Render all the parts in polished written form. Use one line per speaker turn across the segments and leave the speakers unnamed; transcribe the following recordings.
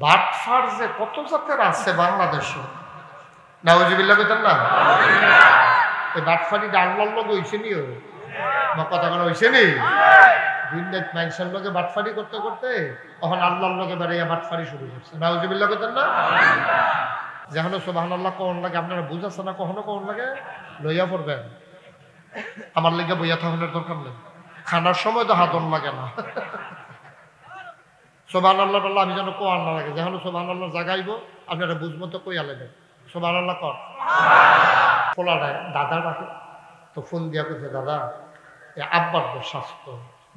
বাটফার যে কত জাতের আছে বাংলাদেশে, নাউজুবিল্লাহ কইতেন না? এই বাটফারিটা আল্লাহর লগে হইছে নি? বা কথা কোনো হইছে নি? দুনিয়াত মানুষের লগে বাটফারি করতে করতে তখন আল্লাহর লগে বেড়াইয়া বাটফারি শুরু করছে। নাউজুবিল্লাহ কইতেন না? যেন সুবহানাল্লাহ কোন লাগে আপনারা বুঝাচ্ছে না, কখনো কোন লাগে লইয়া পড়বেন। আমার লেগে বইয়া থাকানোর দরকার নেই, খানার সময় তো হাতন লাগে না। সুবহানাল্লাহ বললে আমি যেন কোয়ার না লাগে, যেন সুবহানাল্লাহ জাগাইব আপনারা বুঝবো তো কইয়া লেবেন সুবহানাল্লাহ কর। খোলাটায় দাদার বাকি তো ফোন দিয়া কইছে, দাদা আব্বার তো স্বাস্থ্য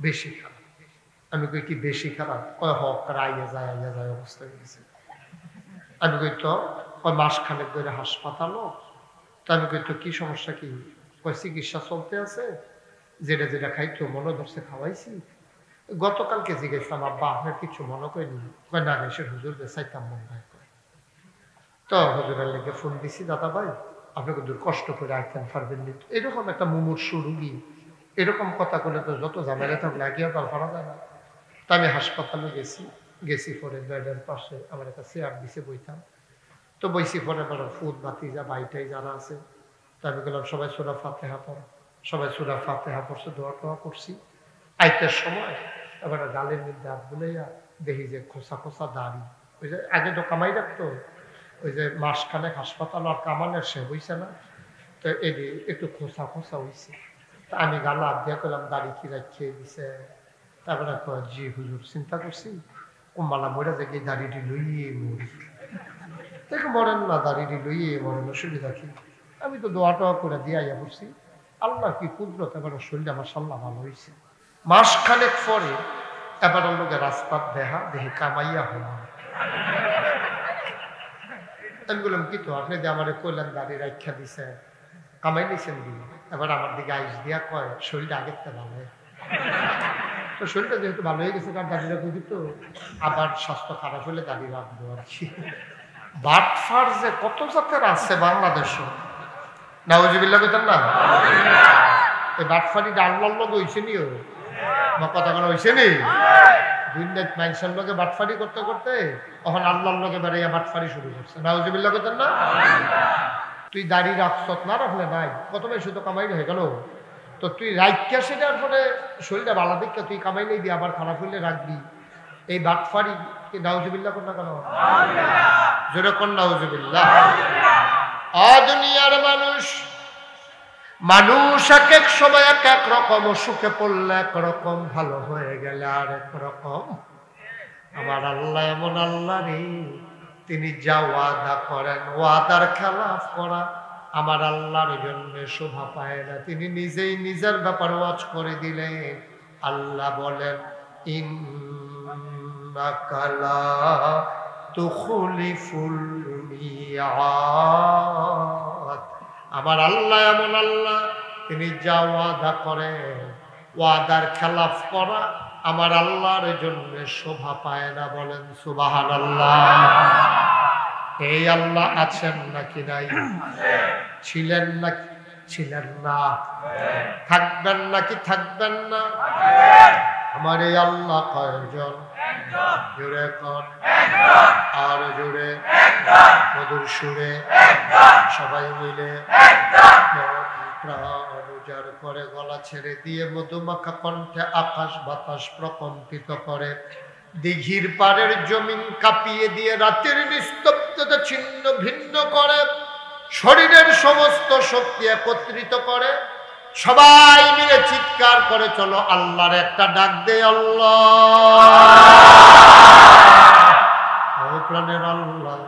বেশি খারাপ। আমি কই কি বেশি খারাপ? কয় হক আইয়া যায় অবস্থা হয়েছে। আমি কই তো কয় মাসখানেক ধরে হাসপাতালও। তো আমি কই তো কি সমস্যা কি? কয় চিকিৎসা চলতে আছে, যেটা যেটা খাইতো মনে ধরছে খাওয়াইছি। গতকালকে জিজ্ঞেসলাম আব্বা আপনার কিছু মনে করেনি? কয় না এসে হুজুর বেসাইতাম মন নাই। তো হুজুরের লেগে ফোন দিছি, দাদা ভাই আপনাকে দূর কষ্ট করে আইতেন পারবেন নি? এরকম একটা মুমূর্ষু রুগী এরকম কথা বলে তো যত ঝামেলা থাকলে লাগিয়ে তার করা যায় না। তা আমি হাসপাতালে গেছি পরে বেডের পাশে আমার একটা চেয়ার দিছে বইতাম। তো বইছি পরে বড় ফুট বাতি যা বাইটাই যারা আছে, তা আমি গেলাম সবাই সূরা ফাতিহা পড়ো। সবাই সূরা ফাতিহা পড়ছে, দোয়া টোয়া করছি। আইতের সময় এবার গালের মধ্যে হাত বুলাইয়া দেখি যে খোসা খোসা দাড়ি। ওই যে আগে তো কামাই রাখতো, ওই যে মাসখানেক হাসপাতাল আর কামানের সে হইছে না, তো এটি একটু খোসা খোসা হইছে। তা আমি গালা হাত দিয়া করলাম দাড়ি কি রাখিয়ে দিছে। তারপরে জি হুজুর চিন্তা করছি কুম্বালা মরে যে গিয়ে দাড়িটি লইয়ে মরি। দেখে মরেন না, দাড়িটি লইয়ে মরেন, অসুবিধা কি? আমি তো দোয়া টোয়া করে দিয়ে আইয়া পড়ছি। আল্লাহ কি কুদরত, এবার শরীরটা আমার সাল্লাহ ভালো হয়েছে। মাসখানেক পরে এবার লোকে রাস্তার দেহা দেখি কামাইয়া হলাম। আমি বললাম কি তো আপনি যে আমার কইলেন দাড়ি রাখা দিছে, কামাই নিছেন দিয়ে। এবার আমার দিকে আইস দিয়া কয় শরীরটা আগের থেকে ভালো হয়। তো শরীরটা যেহেতু ভালো হয়ে গেছে, কারণ দাড়ি রাখবো দিত, আবার স্বাস্থ্য খারাপ হলে দাড়ি রাখবো আর কি। বাটফার যে কত জাতের আছে বাংলাদেশে, নাউজুবিল্লাহ কইতেন না? এই বাটফারিটা আল্লাহর লগে হইছে নি? বা কথা কোনো হইছে নি? দুনিয়াত মানুষের লগে বাটফারি করতে করতে তখন আল্লাহর লগে বেড়াইয়া বাটফারি শুরু করছে। নাউজুবিল্লাহ কইতেন না? তুই দাড়ি রাখছত না রাখলে নাই, প্রথমে শুধু কামাই হয়ে গেল। তো তুই রাখিয়া সেটার পরে শরীরটা ভালো দিকে তুই কামাইলেই দিয়ে আবার খারাপ হইলে রাখবি। এই বাটফারি কি নাউজুবিল্লাহ কর না কেন? জোরে কর নাউজুবিল্লাহ। দুনিয়ার মানুষ এক এক সময় এক এক রকম, সুখে পড়লে একরকম, ভালো হয়ে গেলে আর এক রকম। আমার আল্লাহ এমন আল্লাহ রে, তিনি যা ওয়াদা করেন ওয়াদার খেলাফ করা আমার আল্লাহর জন্য শোভা পায় না। তিনি নিজেই নিজের ব্যাপার ওয়াজ করে দিলেন। আল্লাহ বলেন ইন্নাকা লা তুখলিফুল মিআদ। আমার আল্লাহ এমন আল্লাহ, তিনি যা ওয়াদা করেন ওয়াদার খেলাফ করা আমার আল্লাহর জন্য শোভা পায় না। বলেন সুবহানাল্লাহ। এই আল্লাহ আছেন নাকি নাই? ছিলেন নাকি ছিলেন না? থাকবেন নাকি থাকবেন না? আমার এই আল্লাহ কয়জন? জোরে কর, আর জোরে, মধুর সুরে, সবাই মিলে প্রাণ করে গলা ছেড়ে দিয়ে মধুমাখা কণ্ঠে আকাশ বাতাস প্রকম্পিত করে, দিঘির পাড়ের জমিন কাঁপিয়ে দিয়ে রাতের নিস্তব্ধতা ছিন্ন ভিন্ন করে, শরীরের সমস্ত শক্তি একত্রিত করে, সবাই মিলে চিৎকার করে চলো আল্লাহর একটা ডাক দে আল্লাহ। ও প্রাণের আল্লাহ,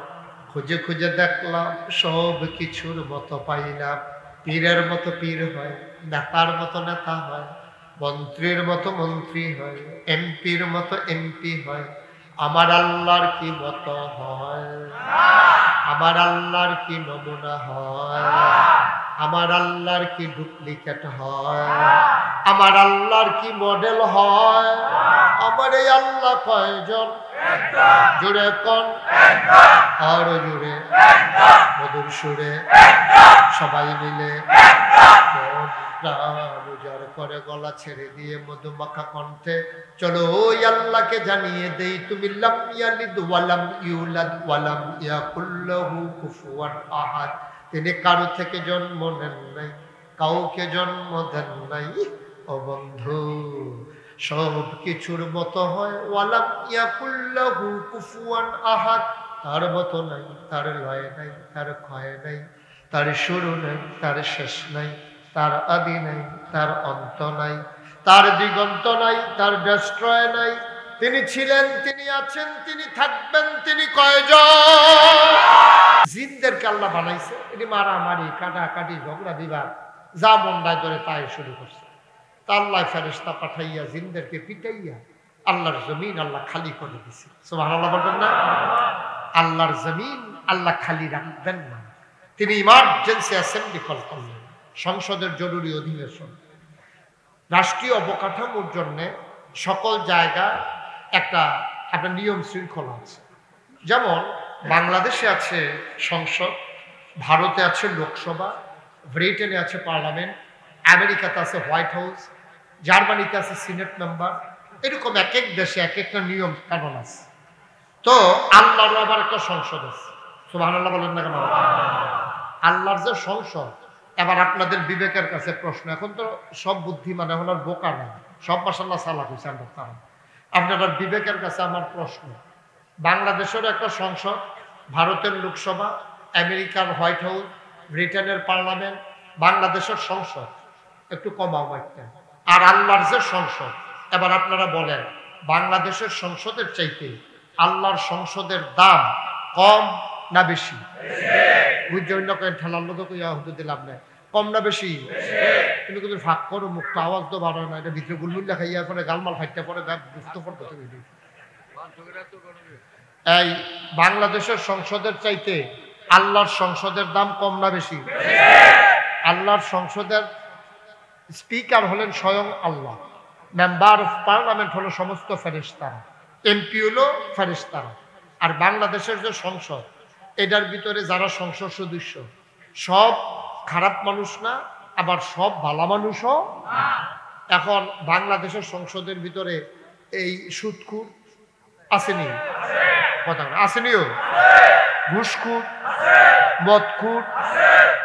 খুঁজে খুঁজে দেখলাম সব কিছুর মতো পাইলাম। পীরের মতো পীর হয়, নেতার মতো নেতা হয়, মন্ত্রীর মতো মন্ত্রী হয়, এমপির মতো এমপি হয়। আমার আল্লাহর কি মতো হয়? আমার আল্লাহর কি নমুনা হয়? আমার আল্লাহর কি ডুপ্লিকেট হয়? আমার আল্লাহর কি মডেল হয়? আমার এই আল্লাহ কয়জন? জোরে কোন, আর জোরে, মধুর সুরে, সবাই মিলে উজাড় করে গলা ছেড়ে দিয়ে মধুমাখা কণ্ঠে চলো ওই আল্লাহকে জানিয়ে দেই তুমি লাম ইয়ালিদ ওয়ালাম ইউলাদ ওয়ালাম ইয়াকুল লাহু কুফুয়ান আহাদ। তিনি কারো থেকে জন্ম নেন নাই, কাউকে জন্ম দেন নাই। ও বন্ধু, সব কিছুর মতো হয় ওয়ালাম ইয়াকুল লাহু কুফুয়ান আহাদ। তার মতো নাই, তার লয় নাই, তার ক্ষয় নাই, তার শুরু নাই, তার শেষ নাই, তার আদি নাই, তার অন্ত নাই, তার দিগন্ত নাই, তার ডেস্ট্রয় নাই। তিনি ছিলেন, তিনি আছেন, তিনি থাকবেন, তিনি কয়জন? জিনদেরকে আল্লাহ বানাইছে, এটি মারামারি, কাটাকাটি, ঝগড়া বিবাদ যা মন্দায় ধরে তাই শুরু করছে। তা আল্লাহ ফেরেশতা পাঠাইয়া জিনদেরকে পিটাইয়া আল্লাহর জমিন আল্লাহ খালি করে দিছে। সুবহানাল্লাহ বলবেন না? আল্লাহর জমিন আল্লাহ খালি রাখবেন না। তিনি ইমার্জেন্সি অ্যাসেম্বলি কল করলেন, সংসদের জরুরি অধিবেশন। রাষ্ট্রীয় অবকাঠামোর জন্য সকল জায়গায় একটা একটা নিয়ম শৃঙ্খলা আছে। যেমন বাংলাদেশে আছে সংসদ, ভারতে আছে লোকসভা, ব্রিটেনে আছে পার্লামেন্ট, আমেরিকাতে আছে হোয়াইট হাউস, জার্মানিতে আছে সিনেট মেম্বার। এরকম এক এক দেশে এক একটা নিয়ম কানুন আছে। তো আল্লাহর আবার একটা সংসদ আছে। সুবহানাল্লাহ বলেন না কেন? আল্লাহর যে সংসদ, এবার আপনাদের বিবেকের কাছে প্রশ্ন। এখন তো সব বুদ্ধিমান, এখন আর বোকা না, সব মাশাআল্লাহ চালাক হয়েছে আমরা। আপনার বিবেকের কাছে আমার প্রশ্ন, বাংলাদেশের একটা সংসদ, ভারতের লোকসভা, আমেরিকার হোয়াইট হাউস, ব্রিটেনের পার্লামেন্ট, বাংলাদেশের সংসদ, একটু কমাও মাইকটা। আর আল্লাহর যে সংসদ, এবার আপনারা বলেন বাংলাদেশের সংসদের চাইতে আল্লাহর সংসদের দাম কম না বেশি? ঠেলার লোক দিলাম না, কম না বেশি? কিন্তু কিন্তু ফাঁক করো, মুখটা আওয়াজ তো বাড়ো না, এটা ভিতরে গুলমুল্লা খাইয়া পরে গালমাল ফাইটটা পরে বুঝতে পারতো। এই বাংলাদেশের সংসদের চাইতে আল্লাহর সংসদের দাম কম না বেশি? আল্লাহর সংসদের স্পিকার হলেন স্বয়ং আল্লাহ, মেম্বার অফ পার্লামেন্ট হলো সমস্ত ফেরেশতারা, এমপি হলো ফেরেশতারা। আর বাংলাদেশের যে সংসদ, এটার ভিতরে যারা সংসদ সদস্য সব খারাপ মানুষ না, আবার সব ভালো মানুষও। এখন বাংলাদেশের সংসদের ভিতরে এই সুদখুর আসেনি, কথা আসেনিও, ঘুষখুর, মদখুর,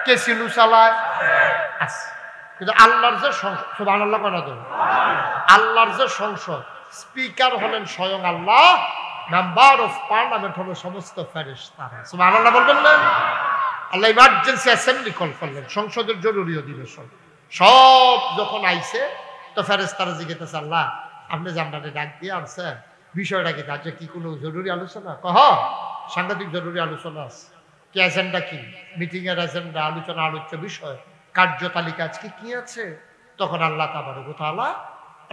কেসিনু চালায় আছে। কিন্তু আল্লাহর যে সংসদ, সুবহানাল্লাহ কনা তো, আল্লাহর যে সংসদ, স্পিকার হলেন স্বয়ং আল্লাহ, মেম্বার অফ পার্লামেন্ট হলো সমস্ত ফেরেশতারা। সুবহানাল্লাহ বলবেন না? আল্লাহ ইমার্জেন্সি অ্যাসেম্বলি কল করলেন, সংসদের জরুরি অধিবেশন। সব যখন আইছে তো ফেরেশতারা জিজ্ঞেস, আল্লাহ আপনি জান্নাতে ডাক দিয়ে আনছেন, বিষয়টা কি? আজকে কি কোনো জরুরি আলোচনা? কহ, সাংঘাতিক জরুরি আলোচনা আছে। কি এজেন্ডা? কি মিটিং এর এজেন্ডা, আলোচনা, আলোচ্য বিষয়, কার্যতালিকা আজকে কি আছে? তখন আল্লাহ তাবারক ওয়া তাআলা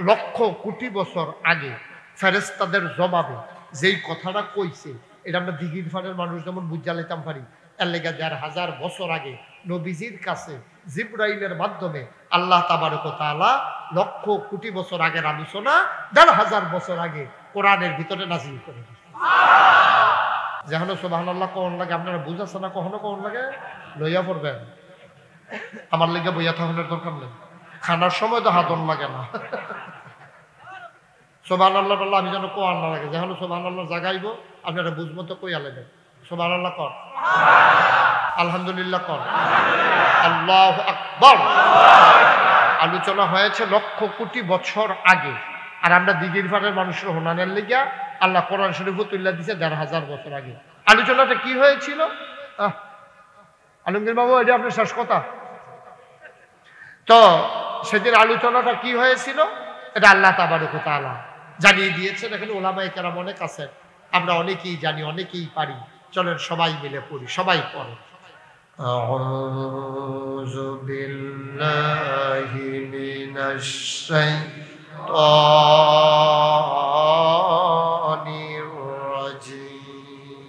লক্ষ কোটি বছর আগে ফেরেশতাদের জবাবে যেই কথাটা কইছে, এটা আমরা দিঘির ফানের মানুষ যেমন বুঝা লেতাম পারি, এর লেগে ১,৫০০ বছর আগে নবীজির কাছে জিবরাইলের মাধ্যমে আল্লাহ তাবারক ওয়া তাআলা লক্ষ কোটি বছর আগের আলোচনা ১,৫০০ বছর আগে কোরআনের ভিতরে নাজিল করে দিয়েছে। যেন সুবহানাল্লাহ কখন লাগে, আপনারা বুঝাচ্ছে না? কখনো কখন লাগে লইয়া পড়বেন, আমার লেগে বইয়া থাকানোর দরকার নেই। খানার সময় তো হাতন লাগে না। সুবহানাল্লাহ বললে আমি যেন কোয়ার না লাগে, যেন সুবহানাল্লাহ জাগাইব আপনারা বুঝবো তো কইয়া লাগবে। সুবহানাল্লাহ কর, আলহামদুলিল্লাহ কর, আল্লাহু আকবার। আলোচনা হয়েছে লক্ষ কোটি বছর আগে, আর আমরা দিঘির ফানের মানুষের হোনানের লিগা আল্লাহ কোরআন শরীফ তুল্লা দিছে ১,৫০০ বছর আগে। আলোচনাটা কি হয়েছিল? আলমগীর বাবু, এটা আপনার শেষ কথা। তো সেদিন আলোচনাটা কি হয়েছিল এটা আল্লাহ তাবারক ওয়া তাআলা জানিয়ে দিয়েছেন। এখানে ওলামায়ে কেরাম অনেক আছেন, আমরা অনেকেই জানি, অনেকেই পারি। চলেন সবাই মিলে পড়ি, সবাই পড়ে। আউযু বিল্লাহি মিনাশ শাইতানির রাজীম।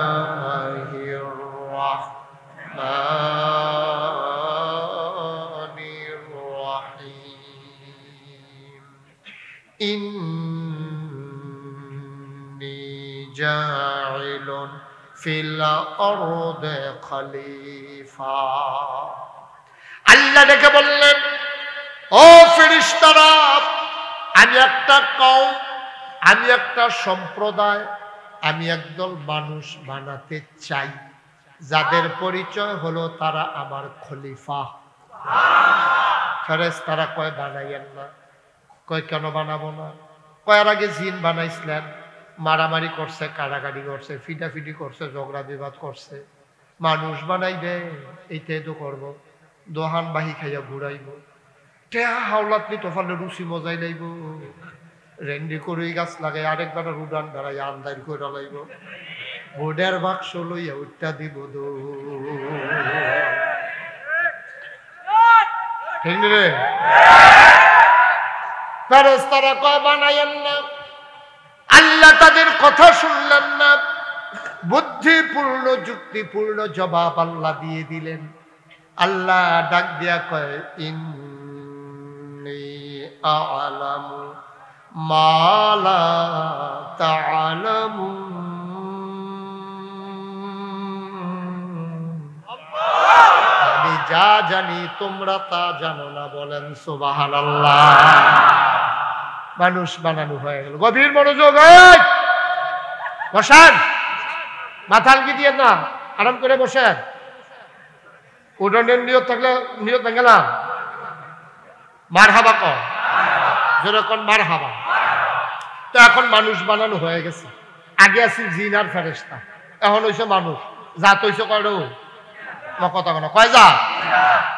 বিসমিল্লাহির রাহমানির রাহিম। ইন্নী জাইলুন ফিল আরদে খলিফা। আল্লাহ ডেকে বললেন, ও ফেরেশতারা, আমি একটা কওম, আমি একটা সম্প্রদায়, আমি একদল মানুষ বানাতে চাই যাদের পরিচয় হলো তারা আমার খলিফা। ফেরেশতারা কয় বানাইয়েন না। কয় কেন বানাবো না? কয়ের আগে জিন বানাইছিলেন, মারামারি করছে, কাড়াকাড়ি করছে, ফিটাফিটি করছে, ঝগড়া বিবাদ করছে। মানুষ বানাইবে এইটাই তো করব, দোহান বাহি খাইয়া ঘুরাইব, টেহা হাওলাত নি তোফালে রুচি মজাই লাইব, রেন্ডি করুই গাছ লাগাই আরেকবার উড়ান দাঁড়াই আন্দার করে লাইব, বোর্ডের বাক্স লইয়া উঠটা দিব দো। ঠিক রে? ফেরেশতারা কয় বানাইয়েন না। আল্লাহ তাদের কথা শুনলেন না, বুদ্ধিপূর্ণ যুক্তিপূর্ণ জবাব আল্লাহ দিয়ে দিলেন। আল্লাহ ডাক দিয়া কয়, ইন্নী আ'লামু মা লা তা'লামুন। আমি যা জানি তোমরা তা জানো না। বলেন সুবহানাল্লাহ। মানুষ বানানো হয়ে গেল। গভীর মনোযোগ, বসেন, মাথা আলগি দিয়ে না, আরাম করে বসেন। উডনের নিয়ত থাকলে নিয়ত ভেঙে গেলাম। মারহাবা কর, যেরকম মারহাবা। তো এখন মানুষ বানানো হয়ে গেছে। আগে আছি জিন আর ফেরেশতা, এখন হইছে মানুষ। জাত হইছে কয়টা? কথা কেন কয় যা?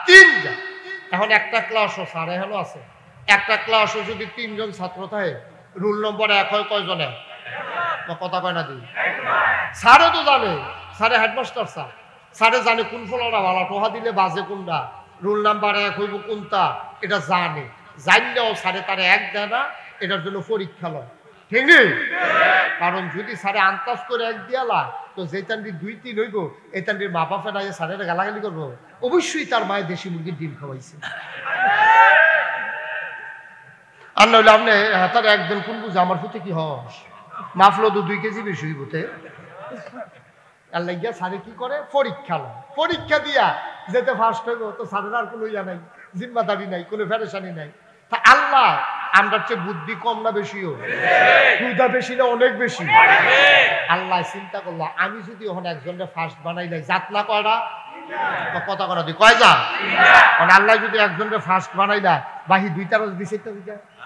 তিন যা। এখন একটা ক্লাসও স্যার এখনো আছে, একটা ক্লাসও যদি 3 জন ছাত্র থাকে, রুল নম্বর 1 হয় কয়জনে? কথা কয় না দিই। স্যারও তো জানে, স্যারে হেডমাস্টার স্যার, স্যারে জানে কোন ফলটা ভালো, টোহা দিলে বাজে কোনটা, রুল নাম্বার 1 হইব কোনটা, এটা জানে। জানলেও স্যারে তারে 1 দেয় না, এটার জন্য পরীক্ষা লয়। ঠিক নেই? কারণ যদি স্যারে আন্দাজ করে 1 দিয়ালা, তো যেটান্ডি 2 3 হইব, এইটান্ডির মা বাপে নাই স্যারের গালাগালি করবো। অবশ্যই তার মায়ের দেশি মুরগির ডিম খাওয়াইছে। আর নইলে আপনি তার একজন কোন বুঝে আমার প্রতি কি হস মাফলো 2 কেজি বেশি হইবতে। আল্লাহ গিয়া স্যারে কি করে? পরীক্ষা লয়। পরীক্ষা দিয়া যেতে ফার্স্ট হইব, তো স্যারের আর কোনো ইয়া নাই, জিম্মাদারি নাই, কোনো ফেরেশানি নাই। তা আল্লাহ আমরা চেয়ে বুদ্ধি কম না বেশিও? ক্ষুধা বেশি না অনেক বেশি? আল্লাহ চিন্তা করলো, আমি যদি ওখানে একজনের ফার্স্ট বানাইলাই, জাত না কয়টা? কথা করা দিই কয় যা? কারণ আল্লাহ যদি একজনের ফার্স্ট বানাইলা, বাহি 2টা দিছে,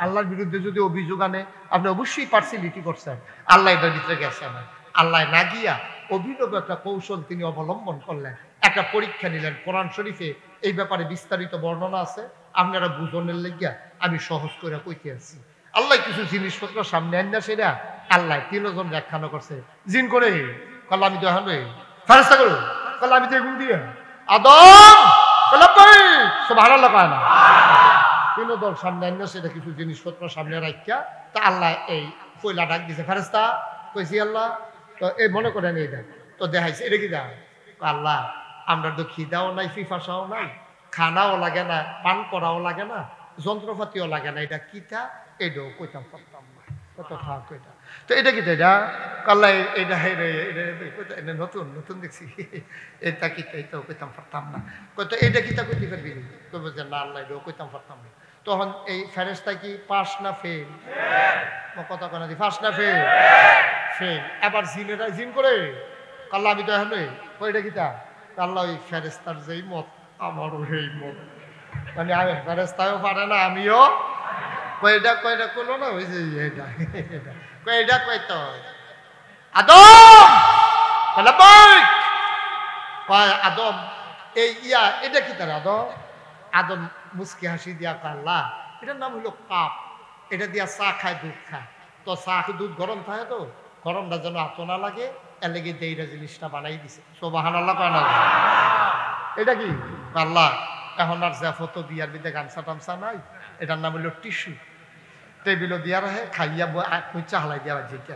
আল্লাহর বিরুদ্ধে যদি অভিযোগ আনে, আপনি অবশ্যই পার্সিয়ালিটি করছেন। আল্লাহ এটার ভিতরে গেছে না। আল্লাহ না গিয়া অভিনব একটা কৌশল তিনি অবলম্বন করলেন, একটা পরীক্ষা নিলেন। কোরআন শরীফে এই ব্যাপারে বিস্তারিত বর্ণনা আছে, আপনারা বুঝনের লেগিয়া আমি সহজ করে কইতে আছি। আল্লাহ কিছু জিনিসপত্র সামনে আন না, সেটা আল্লাহ 3 জন ব্যাখ্যানো করছে। জিন করে কল আমি তো এখন ফেরেশতা করো, কল আমি তো এগুন দিয়ে আদম সুবহানাল্লাহ কয় না। 3 দল সামনে আন না, সেটা কিছু জিনিসপত্র সামনে রাখিয়া তা আল্লাহ এই পয়লা ডাক দিছে, ফেরেশতা কইছি আল্লাহ, তো এই মনে করেন এই দেখ, তো দেখাইছে এটা কি দেখ? আল্লাহ আমরা তো খিদাও নাই, ফিফাসাও নাই, খানাও লাগে না, পান করাও লাগে না, যন্ত্রপাতিও লাগে না, এটা কিতা? এটাও কইতাম পারতাম না। কত থাক এটা, তো এটা কি? এটা কাল্লা এটা এটা নতুন নতুন দেখছি, এটা কিতা? এটাও কইতাম পারতাম না। কত এটা কিতা কইতে পারবি? কইব যে না আল্লাহ এটাও কইতাম পারতাম না। তখন এই ফেরেশতা কি পাস না ফেল? কথা কেন দি? পাস না ফেল? ফেল। এবার জিনেরা জিন করে কাল্লা আমি তো এখন কইটা কিতা? আল্লাহ ওই ফেরেশতার যেই মত আমারও সেই মত, মানে আমি ফেরেশতাও পারে না, আমিও কয়টা কয়টা করলো না, ওই যে এটা কয়টা কয়তো আদম কয় আদম এই ইয়া এটা কি তার? আদম আদম মুস্কি হাসি দিয়া কাল্লা, এটার নাম হইলো কাপ, এটা দিয়া চা খায়, দুধ খায়। তো চা দুধ গরম থাকে, তো গরমটা যেন আতো না লাগে, এর লেগে দেইরা জিনিসটা বানাই দিছে। সুবহানাল্লাহ কয় না? এটা কি? আল্লাহ এখন আর যে ফটো বিয়ার বিদে গামছা টামছা নাই, এটার নাম হইলো টিস্যু, টেবিলও দিয়া রাখে, খাইয়া কইচা হালাই দিয়া যেটা।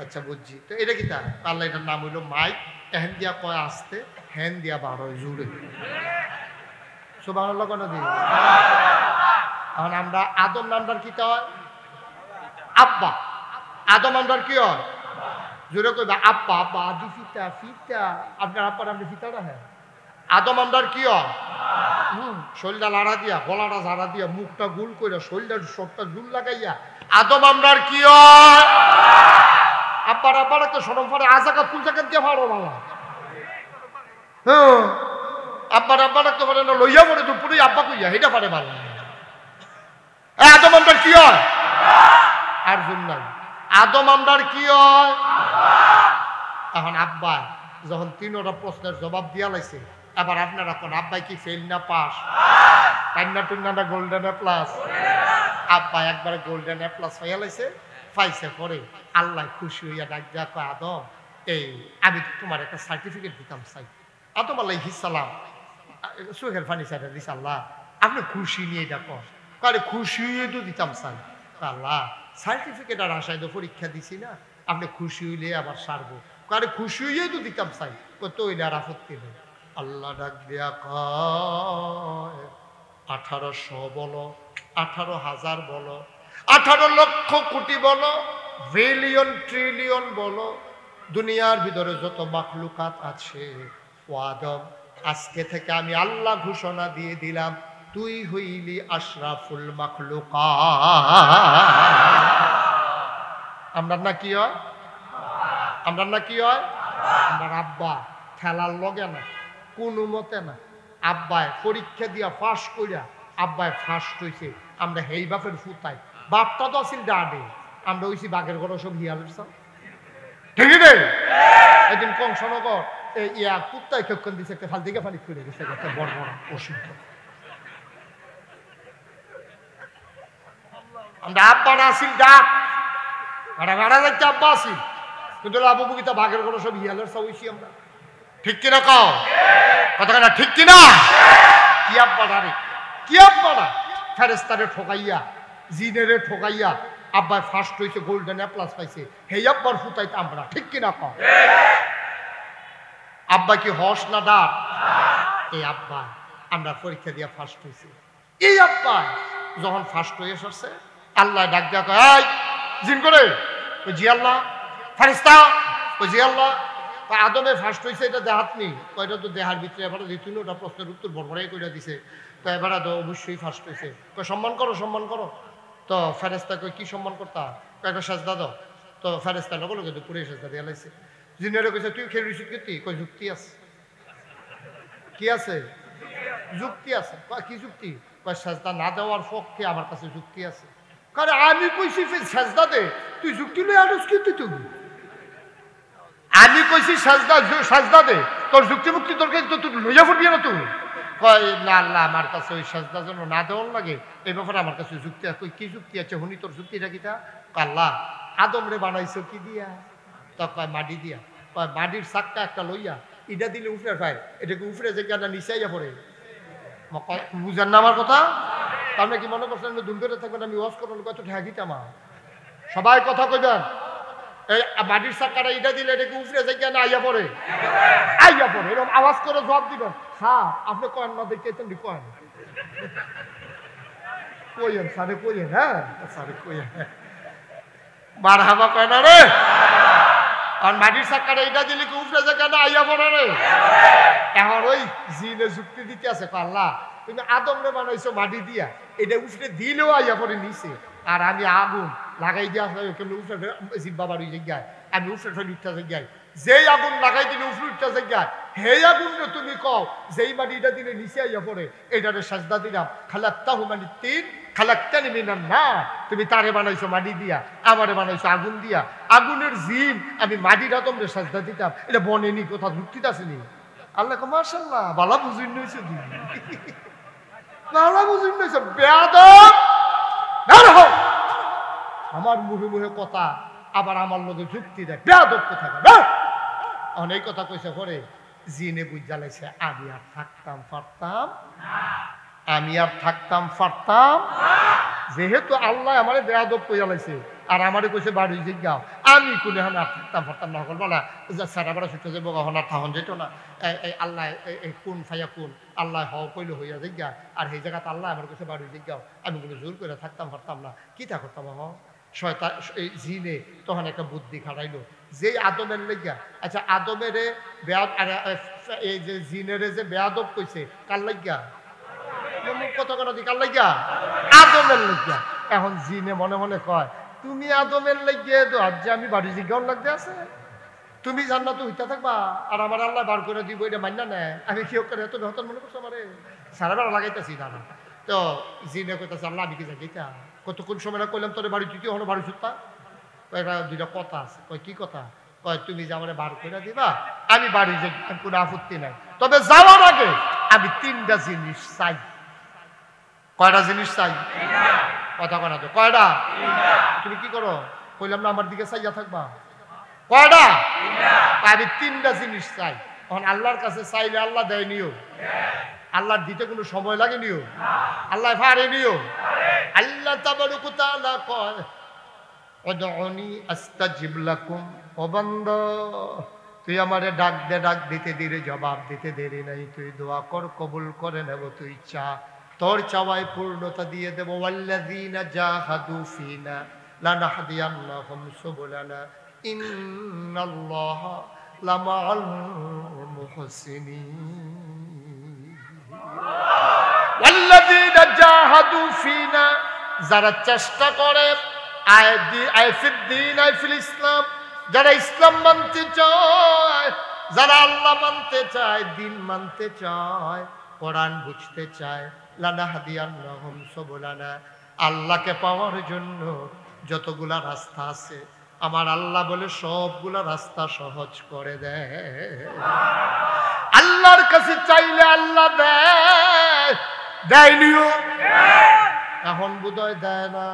আচ্ছা বুঝছি। তো এটা কি তার? আল্লাহ এটার নাম হইলো মাইক, এহেন দিয়া কয় আসতে, হ্যান দিয়া 12 জুড়ে। সুবহানাল্লাহ কেন দিই? এখন আমরা আদম নামটার কি হয়? আব্বা। আদম আমরার কি হয়? জোরে কইবা আব্বা আব্বা আদি ফিতা ফিতা, আপনার আব্বার আপনি ফিতাটা হ্যাঁ। আদম আমরার কি হয় শরীরটা লাড়া দিয়া, গলাটা ঝাড়া দিয়া, মুখটা গুল কইরা, শরীরটা সবটা জুল লাগাইয়া আদম আমরার কি হয়। আব্বার আব্বার একটা সরম পরে আজাকাত কুল জাকাত দিয়ে ভাড়ো বাবা। হ্যাঁ আব্বার আব্বার একটা পারে না, লইয়া পড়ে দুপুরে আব্বা কইয়া এটা পারে ভালো। আদম আমরার কি হয় আর জুন নাই। আদম আমরার কি হয়। এখন আব্বা যখন 3টা প্রশ্নের জবাব দিয়া লাইছে, এবার আপনারা কোন আব্বাই কি ফেল না পাস, কান্না টুন্নাটা গোল্ডেন এ প্লাস। আব্বা একবার গোল্ডেন এ প্লাস হইয়া লাইছে, পাইছে পরে আল্লাহ খুশি হইয়া ডাক দিয়া কয় আদম এই আমি তোমার একটা সার্টিফিকেট দিতাম চাই। আদম আলাইহিস সালাম চোখের পানি ছাড়া দিস, আল্লাহ আপনি খুশি নিয়ে এটা কর, কারে খুশি হইয়ে তো দিতাম চাই। আল্লাহ সার্টিফিকেট আর আশায় তো পরীক্ষা দিছি না, আপনি খুশি হইলে আবার সারবো, কারে খুশি হইয়ে তো দিতাম চাই, তো ওইটা আর আপত্তি নেই। আল্লাহ ডাক দিয়া কয় 1800 বলো, 18,000 বলো, 18 লক্ষ কোটি বলো, বিলিয়ন ট্রিলিয়ন বলো, দুনিয়ার ভিতরে যত মাখলুকাত আছে, ও আদম আজকে থেকে আমি আল্লাহ ঘোষণা দিয়ে দিলাম তুই হইলি আশরাফুল মাখলুকাত। আমরা না কি হয়, আমরা না কি হয়, আমরা আব্বা খেলার লগে না, কোনো মতে না। আব্বায় পরীক্ষা দিয়া ফাঁস কইরা আব্বায় ফার্স্ট হইছে, আমরা হেই বাপের ফুতাই, বাপটা তো আসিল ডাডে, আমরা হইছি বাঘের ঘর সব হিয়ালের সব, ঠিক রে। একদিন কংসনগর ইয়া কুত্তায় কেক্ষণ দিছে, একটা ফাল দিকে পানি খুলে গেছে, একটা বড় বড় অসুস্থ। আমরা আব্বাটা আসিল ডাক, ভাড়া যাচ্ছে আব্বা আসিল, কিন্তু আবু বুকিতা বাঘের ঘর সব হিয়ালের সব হইছি আমরা, ঠিক কিনা কও কথা ঠিক কিনা। কি আব্বাটা রে, কি আব্বাটা ফেরেস্তারে ঠকাইয়া, জিনেরে ঠকাইয়া আব্বাই ফার্স্ট হইছে, গোল্ডেন এ প্লাস পাইছে, হেই আব্বার ফুতাইতে আমরা, ঠিক কিনা কও। আব্বা কি হস না ডাক, এই আব্বা আমরা পরীক্ষা দিয়া ফার্স্ট হইছি। এই আব্বা যখন ফার্স্ট হয়ে আসছে, আল্লাহ ডাক দিয়া কয় এই জিন করে, ওই জি আল্লাহ, ফেরেশতা ওই জি আল্লাহ। আদমে ফার্স্ট হয়েছে এটা দেহাত নেই, কয়টা তো দেহার ভিতরে, এবার দিতুন ওটা প্রশ্নের উত্তর ভরভরাই করে দিছে, তো এবার অবশ্যই ফার্স্ট হয়েছে। কয় সম্মান করো সম্মান করো, তো ফেরেশতা কই কি সম্মান করতা, কয়েকটা সাজদা দাও, তো ফেরেশতা লগে লগে পুরে সাজদা দিয়ে লাইছে। জিনেরে কইছে তুই খেয়ে রিসিভ করতি, কই যুক্তি আছে, কি আছে যুক্তি আছে, কি যুক্তি, কয় সাজদা না দেওয়ার পক্ষে আমার কাছে যুক্তি আছে। কারণ আমি কইছি সাজদা দে, তুই যুক্তি লই আলোচ কি তুই, আমি কইছি সাজদা দে, তোর যুক্তি মুক্তি তোর কাছে তুই লইয়া ফুটবি না তুই। কয় না আল্লাহ আমার কাছে ওই সাজদা যেন না দেওয়ার লাগে, এই ব্যাপারে আমার কাছে যুক্তি আছে। কই কি যুক্তি আছে হুনি, তোর যুক্তিটা কিটা। আল্লাহ আদম রে বানাইছো কি দিয়া, তা কয় মাটি দিয়া। কয় মাটির চাক্কা একটা লইয়া ইটা দিলে উফরে পায়, এটাকে উফরে যে কেনা নিচাইয়া পড়ে, বুঝেন না আমার কথা। আপনি কি মনে করছেন দুম করে থাকবেন আমি ওয়াজ করুন, কত ঠেকিতাম সবাই কথা কইবেন, এই মাটির চাক্কাটা ইটা দিলে এটাকে উফরে যে কেনা আইয়া পড়ে, আইয়া পড়ে, এরকম আওয়াজ করে জবাব দিবেন। হ্যাঁ আপনি কয়েন না দেখে তুমি কয়েন কইেন সারে কইেন, হ্যাঁ সারে কইেন বার হাবা কয় না রে। আর মাটির চাক্কাটা এটা দিলে কি উফরে যে কেন আইয়া পড়ে রে। এখন ওই জিনে যুক্তি দিতে আছে, আল্লাহ তুমি আদম রে বানাইছো মাটি দিয়া, এটা উফরে দিলেও আইয়া পড়ে নিছে, আর আমি আগুন লাগাই দিয়া উফরে জিব্বা বাড়ি জায়গায়, আমি উফরে ফেলে উঠতে জায়গায়, যেই আগুন লাগাই দিলে উফরে উঠতে জায়গায়, হে আগুন রে তুমি কও যেই মাটিটা দিলে নিচে আইয়া পড়ে, এটারে সাজদা দিলাম খালাক্তাহু মিনাত তিন খালাক্তানি মিনান নার, তুমি তারে বানাইছো মাটি দিয়া, আমারে বানাইছো আগুন দিয়া, আগুনের জিন আমি মাটির আদমরে সাজদা দিতাম, এটা বনেনি কোথা যুক্তিতে আসেনি। আল্লাহ কো মাশাআল্লাহ ভালো বুঝুন নইছে, ভালো বুঝুন নইছে বেয়াদব বের হও, আমার মুখে মুখে কথা আবার আমার লগে যুক্তি দেয়, বেয়াদব কোথাকার। অনেক কথা কইছে পরে জিনে বুঝা লাইছে আমি আর থাকতাম পারতাম, আমি আর থাকতাম পারতাম, যেহেতু আল্লাহ আমারে বেয়াদব কইয়া লাইছে আর আমারে কইছে বাড়ি জিজ্ঞাও, আমি কোনে হন আর থাকতাম পারতাম না, হল বলা সারা বেড়া ছুটে যাবো কখন আর থাহন যেত না। এই আল্লাহ কোন ফাইয়া কোন আল্লাহ হও কইলে হইয়া জিজ্ঞা, আর সেই জায়গাতে আল্লাহ আমার কাছে বাড়ি জিজ্ঞাও, আমি কোনো জোর করে থাকতাম পারতাম না, কি তা করতাম হ শয়তান এই জিনে তখন একটা বুদ্ধি খাটাইলো যে আদমের লেগা আচ্ছা আদমের এই যে জিনের যে বেয়াদব কইছে কার লাগিয়া কত কোন কার লাগিয়া আদমের লেগা এখন জিনে মনে মনে কয় তুমি আদমের লেগে তো আজ আমি বাড়ি জিজ্ঞান লাগতে আছে তুমি জান্নাত হইতা থাকবা আর আমার আল্লাহ বার করে দিব এটা মান্য না আমি কি করে এত বেহতর মনে করছো আমারে সারা বেলা লাগাইতেছি না তো জিনে কইতাছে আল্লাহ আমি কি যাইতা কতক্ষণ সময় কইলাম তোর বাড়ি তুই হলো বাড়ি সুত্তা একটা দুইটা কথা আছে কয় কি কথা কয় তুমি যে আমার বার করে দিবা আমি বাড়ি যাই কোনো আপত্তি নাই তবে যাওয়ার আগে আমি 3টা জিনিস চাই কয়টা জিনিস চাই কথা কনা তো কয়টা তুমি কি করো কইলাম না আমার দিকে চাইয়া থাকবা কয়টা আমি 3টা জিনিস চাই এখন আল্লাহর কাছে চাইলে আল্লাহ দেয় নিও আল্লাহর দিতে কোনো সময় লাগে নিও আল্লাহ পারে নিও আল্লাহ তাবারক ওয়া তাআলা কয় উদউনি আস্তাজিব লাকুম ও বান্দা তুই আমারে ডাক দিতে দেরি জবাব দিতে দেরি নাই তুই দোয়া কর কবুল করে নেব তুই চা তোর চাওয়ায় পূর্ণতা দিয়ে দেব ওয়াল্লাযীনা জাহাদু ফিনা লানাহদিয়ান্নাহুম সুবুলানা ইন্নাল্লাহা লামাআল মুহসিনিন ওয়াল্লাযীনা জাহাদু ফিনা যারা চেষ্টা করে আইফিল ইসলাম যারা ইসলাম মানতে চায় যারা আল্লাহ মানতে চায় দিন মানতে চায় কোরআন বুঝতে চায় লানাহদিয়ান্নাহুম সুবুলানা আল্লাহকে পাওয়ার জন্য যতগুলা রাস্তা আছে আমার আল্লাহ বলে সবগুলা রাস্তা সহজ করে দেয় আল্লাহর কাছে চাইলে আল্লাহ দেয়নিও এখন বোধহয় দেয় না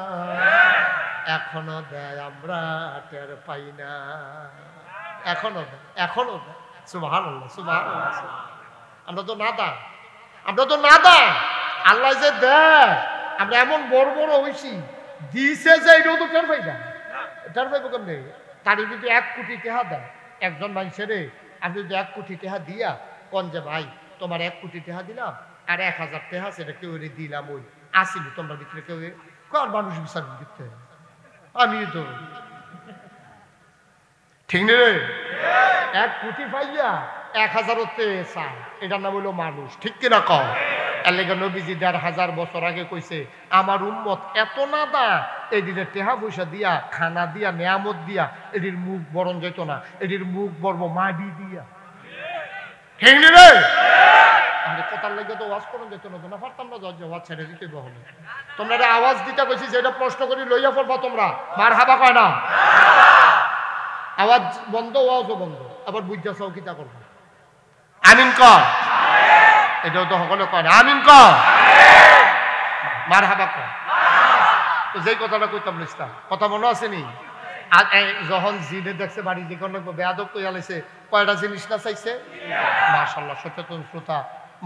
এখনো দেয় আমরা টের পাই না এখনো দেয় সুবহানাল্লাহ সুবহানাল্লাহ আমরা তো নাদা আল্লাহ যে দেয় আমরা এমন বড় বড় হইছি দিছে যে এটাও তো টের পাই না টের পাইব কেমনে তারই যদি 1 কোটি টাকা দেয় একজন মানুষের আমি যদি 1 কোটি টাকা দিয়া কোন যে ভাই তোমার 1 কোটি টাকা দিলাম আর 1000 টাকা সেটা কেউ দিলাম ওই আসিনি তোমার ভিতরে কেউ কার মানুষ বিচার দিতে আমি তো ঠিক নেই 1 কোটি পাইয়া 1000 চায় এটার নাম হলো মানুষ ঠিক কিনা কও এলাকা নবীজি 1500 বছর আগে কইছে আমার উম্মত এত নাদা এদিকে টেহা পয়সা দিয়া খানা দিয়া নিয়ামত দিয়া এটির মুখ বরণ যেত না এটির মুখ বর্ব মাটি দিয়া ঠিক নেই রে আরে কথার লাগে তো ওয়াজ করুন যেত না পারতাম না ওয়াজ ছেড়ে দিতে বহলে তোমরা আওয়াজ দিতে কইছি যেটা প্রশ্ন করি লইয়া পড়বা তোমরা মারহাবা কয় না আওয়াজ বন্ধ ওয়াজও বন্ধ আবার বুঝা চাও কিতা করবা আমিন কর এটাও তো সকলে কয় না আমিন কর মারহাবা কর তো যেই কথাটা কইতাম লিস্তা কথা মনে আছে নি আর যখন জিনে দেখছে বাড়ি যে কোনো বেয়াদব কইয়া লাইছে কয়টা জিনিস না চাইছে মাশাআল্লাহ সচেতন শ্রোতা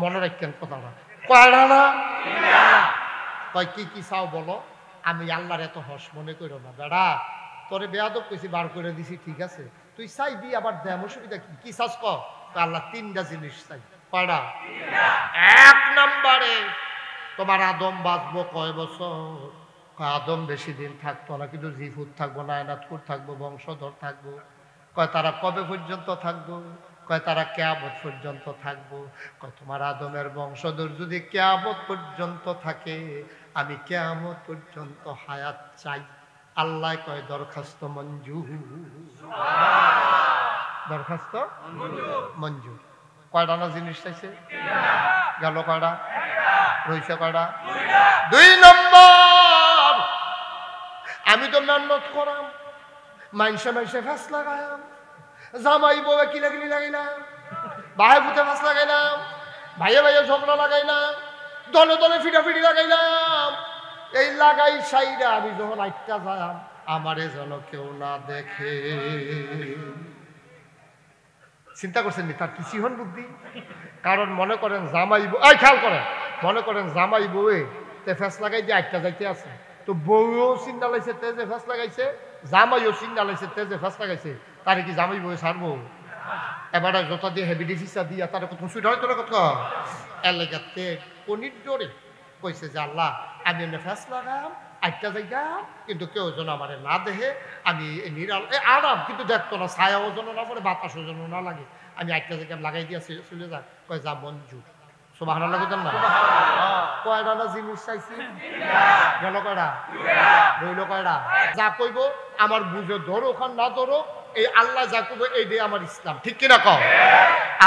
মনে রাখেন কথাটা কয়টা না কয় কি চাও বলো আমি আল্লাহর এত হস মনে করো না বেড়া তোরে বেয়াদব কইছি বার করে দিছি ঠিক আছে তুই চাইবি আবার দেম অসুবিধা কি চাস কর আল্লাহ 3টা জিনিস চাই কয়টা 1 নম্বরে তোমার আদম বাঁচবো কয় বছর আদম বেশি দিন থাকতো না কিন্তু জিফুত থাকবো নায়নাতপুর থাকবো বংশধর থাকবো কয় তারা কবে পর্যন্ত থাকবো কয় তারা কিয়ামত পর্যন্ত থাকবো কয় তোমার আদমের বংশধর যদি কিয়ামত পর্যন্ত থাকে আমি কিয়ামত পর্যন্ত হায়াত চাই আল্লাহ কয় দরখাস্ত মঞ্জুর দরখাস্ত মঞ্জুর কয়টা না জিনিস চাইছে গেল কয়টা রইছে কয়টা 2 নম্বর আমি তো মেহনত করাম মাইনসে ফাঁস লাগাইলাম জামাই বউয়ে কিলাকিলি লাগাইলাম ভাই ভূতে ফাঁস লাগাইলাম ভাইয়ে ঝগড়া লাগাইলাম দলে ফিটাফিটি লাগাইলাম এই লাগাই সাইরা আমি যখন আইটা যাম আমারে যেন কেউ না দেখে চিন্তা করছেন তার কি সিহন বুদ্ধি কারণ মনে করেন জামাই বউ খেয়াল করেন মনে করেন জামাই বউয়ে তে ফেস লাগাই দিয়ে আইটা যাইতে আছে তো বউও চিন্তা লাইছে তে যে ফেস লাগাইছে জামাইও চিন্তা লাইছে তে যে ফেস লাগাইছে তারে কি জামাই বউয়ে ছাড়বো এবারে জোতা দিয়ে হেভি ডিফিসা দিয়া তার কত সুইট হয় তোর কত এলাকাতে পনির ডোরে কইছে যে আল্লাহ আমি এমনি ফেস লাগাম আটটা জায়গা কিন্তু কেউ যেন আমার না দেখে, আমি নিরাল আরাম কিন্তু দেখতো না, ছায়াও যেন না পড়ে, বাতাসও যেন না লাগে, আমি আটটা জায়গা লাগাই দিয়া চলে যাই, কয় যা মঞ্জুর। সুবহানাল্লাহ কইতেন না? কয়টা না জিনিস চাইছি, গেল কয়টা, রইল কয়টা? যা কইব আমার বুঝে ধরো খান না ধরো, এই আল্লাহ যা কইব এইটাই আমার ইসলাম, ঠিক কিনা কও?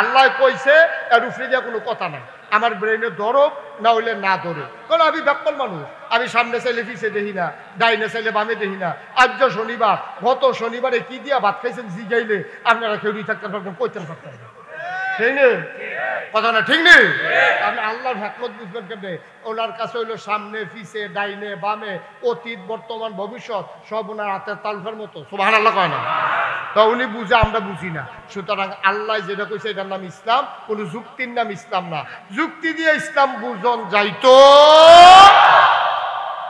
আল্লাহ কইছে, এর উপরে দিয়ে কোনো কথা নাই, আমার ব্রেনে ধরো না হইলে না ধরো। কারণ আমি ব্যাকল মানুষ, আমি সামনে চাইলে পিছিয়ে দেখি না, ডাইনে চাইলে বামে দেখি না। আজ শনিবার, গত শনিবারে কি দিয়া ভাত খাইছেন জিগাইলে আপনারা কেউ থাকতে পারবেন, কইতেন থাকতেন, ঠিক নেই কথা না, ঠিক নেই? আপনি আল্লাহর হিকমত বুঝবেন কেমনে? ওনার কাছে হইলো সামনে পিছে ডাইনে বামে অতীত বর্তমান ভবিষ্যৎ সব ওনার হাতের তালফার মতো। সুবহানাল্লাহ কয় না? তা উনি বুঝে, আমরা বুঝি না। সুতরাং আল্লাহ যেটা কইছে এটার নাম ইসলাম, কোন যুক্তির নাম ইসলাম না। যুক্তি দিয়ে ইসলাম বুঝন যাইতো